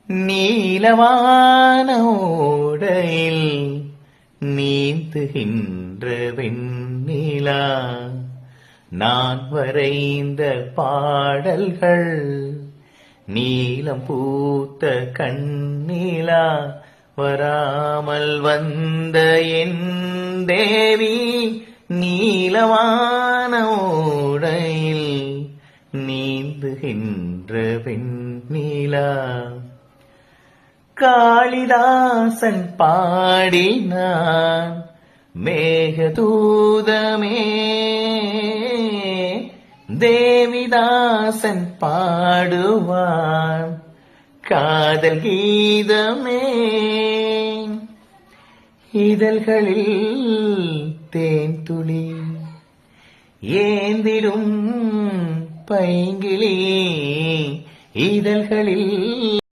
நீலவான ஓடையில் நீந்துகின்ற வெண்ணிலா, நான் வரைந்த பாடல்கள் நீலம் பூத்த கண்ணிலா, வராமல் வந்த என் தேவி நீலவான ஓடையில் நீந்துகின்ற வெண்ணிலா. காளிதாசன் பாடினான் மேகதூதமே, தேவிதாசன் பாடுவான் காதல் கீதமே. இதழ்களில் தேன் துளி ஏந்திடும் பைங்கிளி, இதழ்களில்